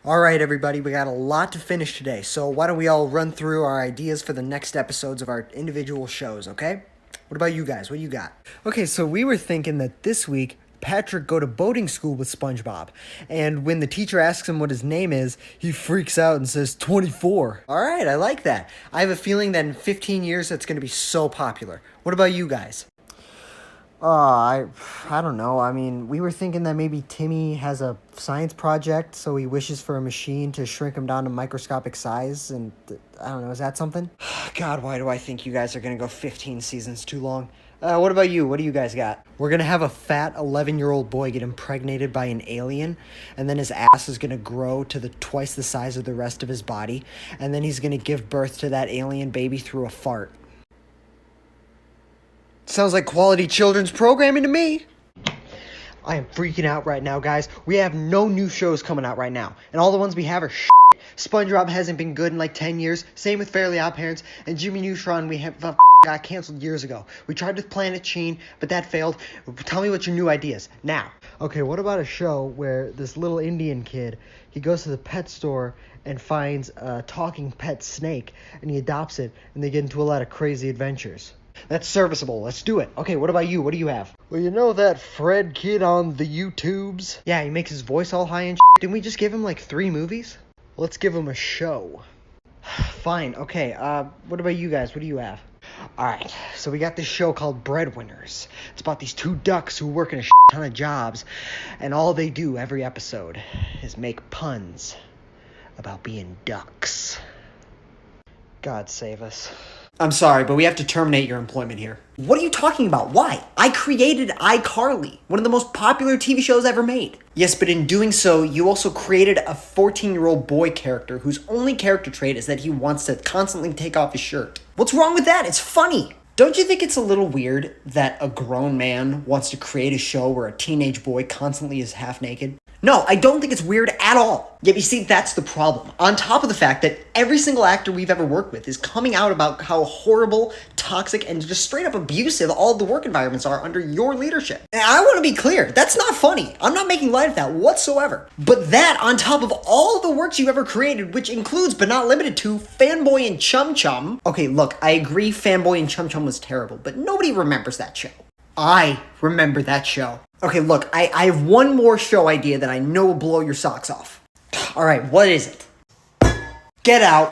All right, everybody, we got a lot to finish today, so why don't we all run through our ideas for the next episodes of our individual shows, okay? What about you guys? What do you got? Okay, so we were thinking that this week Patrick go to boating school with SpongeBob, and when the teacher asks him what his name is, he freaks out and says 24. All right, I like that. I have a feeling that in 15 years that's going to be so popular. What about you guys? I don't know. I mean, we were thinking that maybe Timmy has a science project, so he wishes for a machine to shrink him down to microscopic size, and I don't know, is that something? God, why do I think you guys are gonna go 15 seasons too long? What about you? What do you guys got? We're gonna have a fat 11-year-old boy get impregnated by an alien, and then his ass is gonna grow to twice the size of the rest of his body, and then he's gonna give birth to that alien baby through a fart. Sounds like quality children's programming to me. I am freaking out right now, guys. We have no new shows coming out right now. And all the ones we have are shit. SpongeBob hasn't been good in like 10 years. Same with Fairly Odd Parents. And Jimmy Neutron got canceled years ago. We tried with Planet Sheen, but that failed. Tell me what your new ideas now. Okay, what about a show where this little Indian kid, he goes to the pet store and finds a talking pet snake, and he adopts it, and they get into a lot of crazy adventures. That's serviceable. Let's do it. Okay, what about you? What do you have? Well, you know that Fred kid on the YouTubes? Yeah, he makes his voice all high and shit. Didn't we just give him like 3 movies? Let's give him a show. Fine. Okay, what about you guys? What do you have? Alright, so we got this show called Breadwinners. It's about these 2 ducks who work in a ton of jobs, and all they do every episode is make puns about being ducks. God save us. I'm sorry, but we have to terminate your employment here. What are you talking about? Why? I created iCarly, one of the most popular TV shows ever made. Yes, but in doing so, you also created a 14-year-old boy character whose only character trait is that he wants to constantly take off his shirt. What's wrong with that? It's funny. Don't you think it's a little weird that a grown man wants to create a show where a teenage boy constantly is half naked? No, I don't think it's weird at all. Yet you see, that's the problem. On top of the fact that every single actor we've ever worked with is coming out about how horrible, toxic, and just straight up abusive all of the work environments are under your leadership. And I want to be clear, that's not funny. I'm not making light of that whatsoever. But that, on top of all the works you've ever created, which includes, but not limited to, Fanboy and Chum Chum. Okay, look, I agree Fanboy and Chum Chum was terrible, but nobody remembers that show. I remember that show. Okay, look, I have one more show idea that I know will blow your socks off. All right, what is it? Get out.